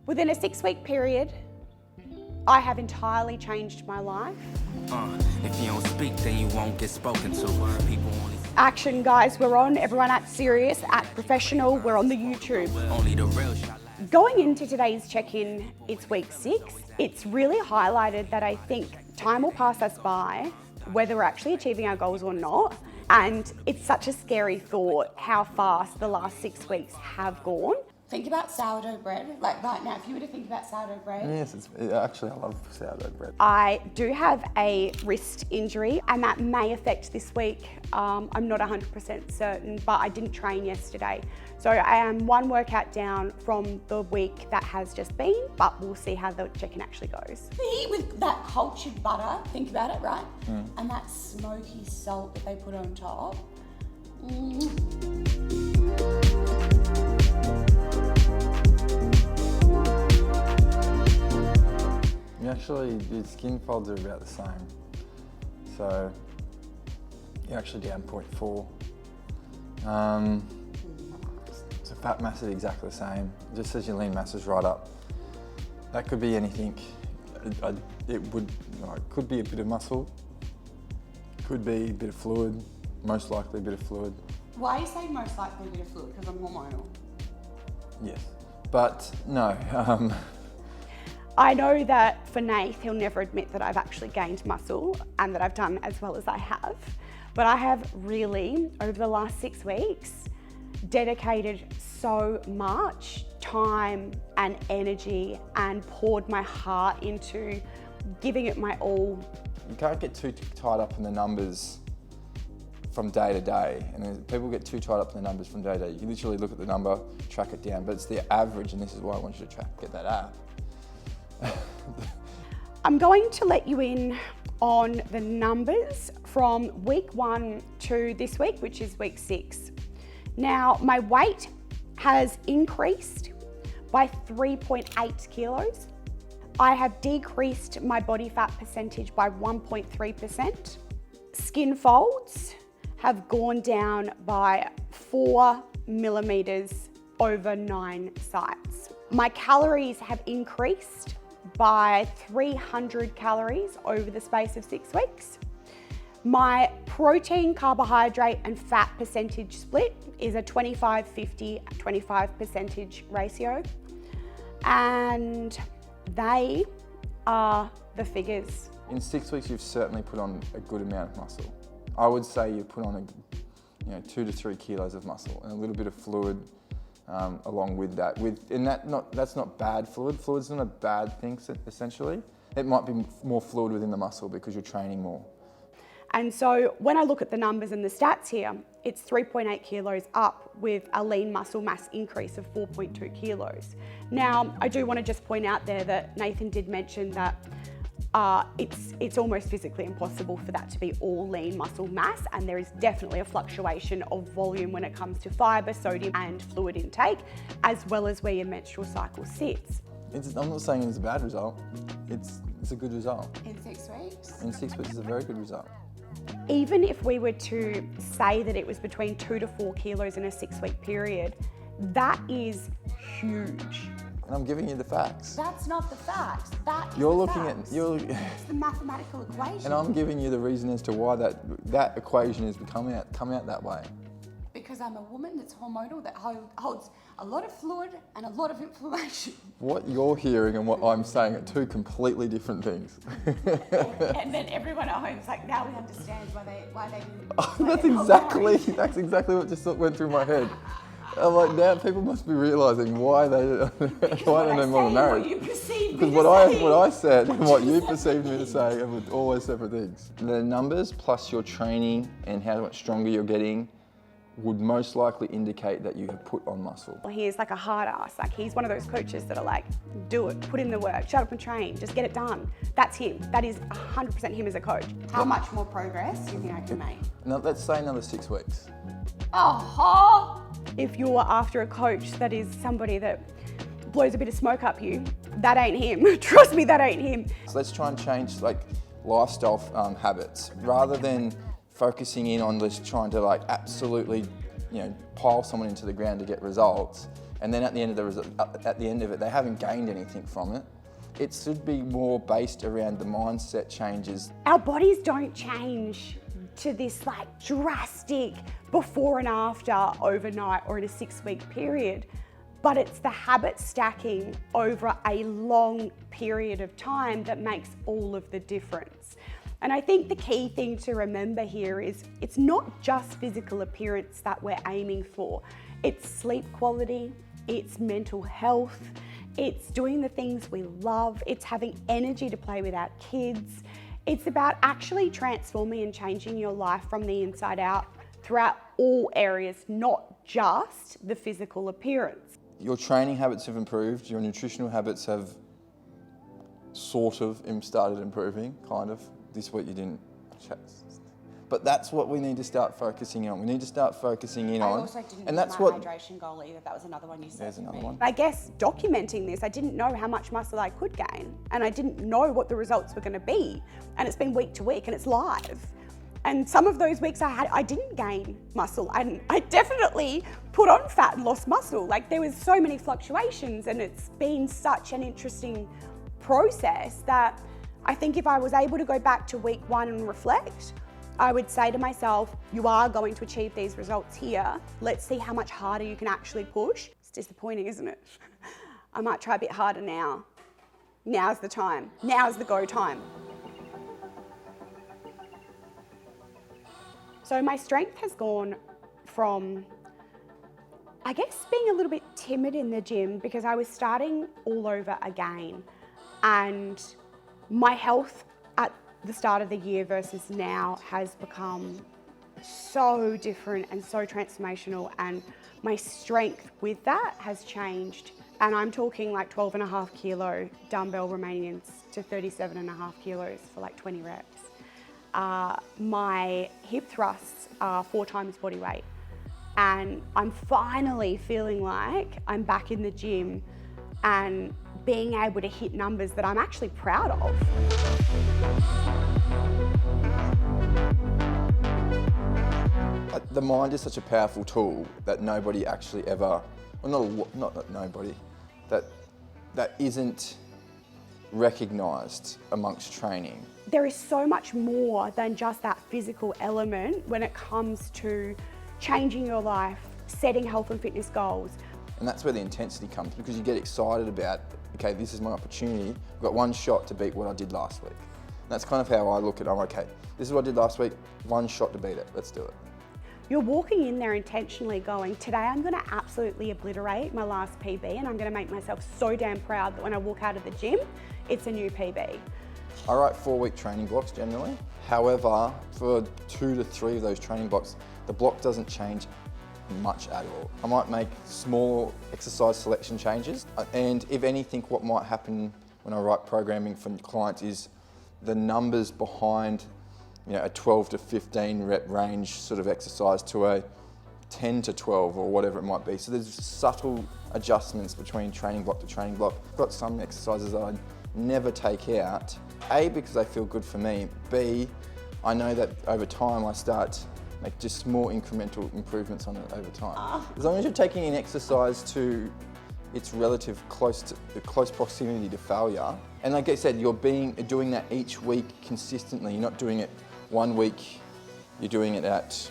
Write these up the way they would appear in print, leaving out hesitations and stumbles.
Within a 6-week period, I have entirely changed my life. If you don't speak, then you won't get spoken to. People only Action, guys, we're on. Everyone act serious, act professional. We're on the YouTube. only the real shot. Going into today's check-in, it's week 6. It's really highlighted that I think time will pass us by, whether we're actually achieving our goals or not. And it's such a scary thought how fast the last 6 weeks have gone. Think about sourdough bread, like right now, if you were to think about sourdough bread. Yes, actually I love sourdough bread. I do have a wrist injury and that may affect this week. I'm not 100% certain, but I didn't train yesterday. So I am one workout down from the week that has just been, but we'll see how the check-in actually goes. See, with that cultured butter, think about it, right? And that smoky salt that they put on top. Your skin folds are about the same. So you're actually down 0.4. So fat mass is exactly the same. It just says your lean mass is right up. That could be anything. It could be a bit of muscle, could be a bit of fluid, most likely a bit of fluid. Why are you saying most likely a bit of fluid? Because I'm hormonal. Yes, but no. I know that for Nath, he'll never admit that I've actually gained muscle and that I've done as well as I have. But I have really, over the last 6 weeks, dedicated so much time and energy and poured my heart into giving it my all. You can't get too tied up in the numbers from day to day. And people get too tied up in the numbers from day to day. You can literally look at the number, track it down, but it's the average, and this is why I want you to get that app. I'm going to let you in on the numbers from week 1 to this week, which is week 6. Now, my weight has increased by 3.8 kilos. I have decreased my body fat percentage by 1.3%. Skin folds have gone down by 4 millimeters over 9 sites. My calories have increased by 300 calories over the space of 6 weeks. My protein, carbohydrate and fat percentage split is a 25-50-25% ratio. And they are the figures. In 6 weeks, you've certainly put on a good amount of muscle. I would say you put on 2 to 3 kilos of muscle and a little bit of fluid along with that. That's not bad fluid. Fluid's not a bad thing, essentially. It might be more fluid within the muscle because you're training more. And so when I look at the numbers and the stats here, it's 3.8 kilos up with a lean muscle mass increase of 4.2 kilos. Now, I do want to just point out there that Nathan did mention that it's almost physically impossible for that to be all lean muscle mass, and there is definitely a fluctuation of volume when it comes to fibre, sodium and fluid intake, as well as where your menstrual cycle sits. I'm not saying it's a bad result. It's a good result. In 6 weeks? In 6 weeks, it's a very good result. Even if we were to say that it was between 2 to 4 kilos in a 6-week period, that is huge. And I'm giving you the facts. That's not the facts. That is You're the looking facts. It's the mathematical equation. And I'm giving you the reason as to why that equation is come out that way. Because I'm a woman that's hormonal, that holds a lot of fluid and a lot of inflammation. What you're hearing and what I'm saying are two completely different things. And then everyone at home's like, now we understand why they That's exactly what just went through my head. I'm like, now people must be realising why they don't want to marry. Because what I said and what you perceived me to say are always separate things. The numbers plus your training and how much stronger you're getting would most likely indicate that you have put on muscle. He is like a hard ass. Like, he's one of those coaches that are like, do it, put in the work, shut up and train, just get it done. That's him. That is 100% him as a coach. How much more progress do you think I can make? Now, let's say another 6 weeks. Oh, if you're after a coach that is somebody that blows a bit of smoke up you, that ain't him. Trust me, that ain't him. So let's try and change lifestyle habits rather than focusing in on just trying to absolutely, pile someone into the ground to get results, and then at the end of it, they haven't gained anything from it. It should be more based around the mindset changes. Our bodies don't change to this like drastic before and after overnight or in a 6-week period, but it's the habit stacking over a long period of time that makes all of the difference. And I think the key thing to remember here is it's not just physical appearance that we're aiming for. It's sleep quality, it's mental health, it's doing the things we love, it's having energy to play with our kids. It's about actually transforming and changing your life from the inside out throughout all areas, not just the physical appearance. Your training habits have improved, your nutritional habits have sort of started improving, kind of. This week you didn't. But that's what we need to start focusing on. We need to start focusing in on. I also didn't and do that's my what hydration goal either. That was another one you said. There's another one. I guess documenting this, I didn't know how much muscle I could gain, and I didn't know what the results were going to be. And it's been week to week, and it's live. And some of those weeks I didn't gain muscle. I definitely put on fat and lost muscle. Like there was so many fluctuations, and it's been such an interesting process that I think if I was able to go back to week 1 and reflect, I would say to myself, you are going to achieve these results here. Let's see how much harder you can actually push. It's disappointing, isn't it? I might try a bit harder now. Now's the time. Now's the go time. So my strength has gone from, I guess, being a little bit timid in the gym because I was starting all over again. And my health at the start of the year versus now has become so different and so transformational, and my strength with that has changed. And I'm talking like 12.5 kilo dumbbell Romanians to 37.5 kilos for like 20 reps. My hip thrusts are 4 times body weight, and I'm finally feeling like I'm back in the gym and being able to hit numbers that I'm actually proud of. The mind is such a powerful tool that nobody actually ever, well not nobody, that isn't recognised amongst training. There is so much more than just that physical element when it comes to changing your life, setting health and fitness goals. And that's where the intensity comes, because you get excited about, okay, this is my opportunity. I've got one shot to beat what I did last week. And that's kind of how I look at it. I'm okay, this is what I did last week, one shot to beat it, let's do it. You're walking in there intentionally going, today I'm gonna absolutely obliterate my last PB, and I'm gonna make myself so damn proud that when I walk out of the gym, it's a new PB. I write 4-week training blocks generally. However, for 2 to 3 of those training blocks, the block doesn't change much at all. I might make small exercise selection changes, and if anything, what might happen when I write programming for clients is the numbers behind, you know, a 12 to 15 rep range sort of exercise to a 10 to 12 or whatever it might be. So there's subtle adjustments between training block to training block. I've got some exercises that I never take out. A, because they feel good for me. B, I know that over time I start make just small incremental improvements on it over time. As long as you're taking an exercise to its relative close proximity to failure, and like I said, you're doing that each week consistently. You're not doing it 1 week, you're doing it at,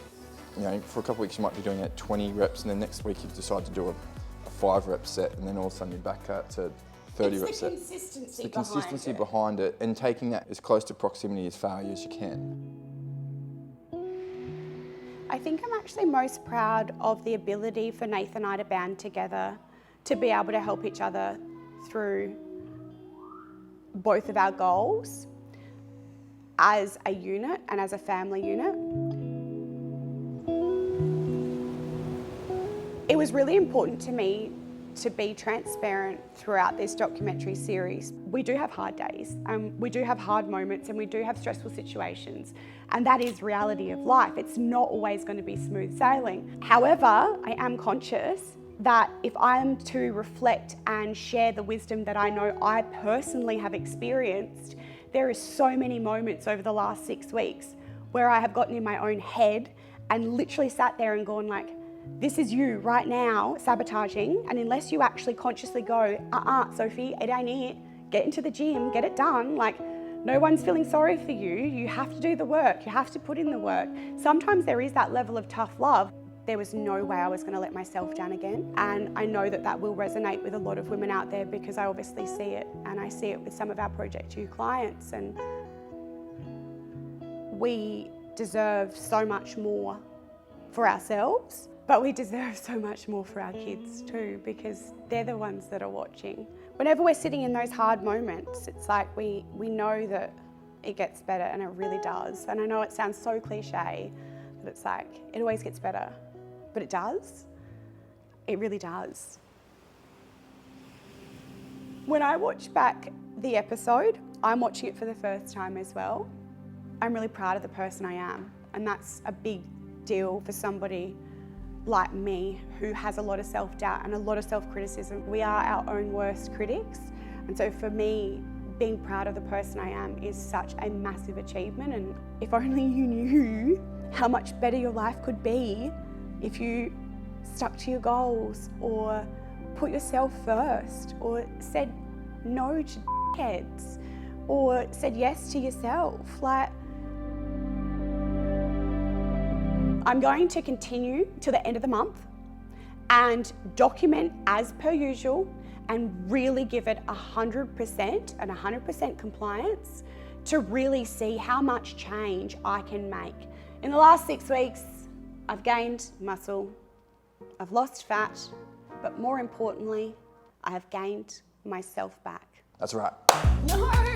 you know, for a couple of weeks you might be doing it at 20 reps, and then next week you decide to do a 5 rep set, and then all of a sudden you're back out to 30 rep set. It's the consistency behind it, and taking that as close to proximity as failure as you can. I think I'm actually most proud of the ability for Nath and I to band together, to be able to help each other through both of our goals as a unit and as a family unit. It was really important to me to be transparent throughout this documentary series. We do have hard days, and we do have hard moments, and we do have stressful situations, and that is reality of life. It's not always going to be smooth sailing. However, I am conscious that if I am to reflect and share the wisdom that I know I personally have experienced, there is so many moments over the last 6 weeks where I have gotten in my own head and literally sat there and gone like, this is you right now sabotaging, and unless you actually consciously go, Sophie, it ain't it, get into the gym, get it done, like no one's feeling sorry for you, you have to do the work, you have to put in the work. Sometimes there is that level of tough love. There was no way I was going to let myself down again, and I know that that will resonate with a lot of women out there because I obviously see it, and I see it with some of our Project U clients, and we deserve so much more for ourselves, but we deserve so much more for our kids too, because they're the ones that are watching. Whenever we're sitting in those hard moments, it's like we know that it gets better, and it really does. And I know it sounds so cliche, but it's like, it always gets better. But it does. It really does. When I watch back the episode, I'm watching it for the first time as well. I'm really proud of the person I am, and that's a big deal for somebody like me who has a lot of self-doubt and a lot of self-criticism. We are our own worst critics, and so for me, being proud of the person I am is such a massive achievement. And if only you knew how much better your life could be if you stuck to your goals, or put yourself first, or said no to heads, or said yes to yourself. Like, I'm going to continue till the end of the month and document as per usual and really give it 100% and 100% compliance to really see how much change I can make. In the last 6 weeks, I've gained muscle, I've lost fat, but more importantly, I have gained myself back. That's right. No!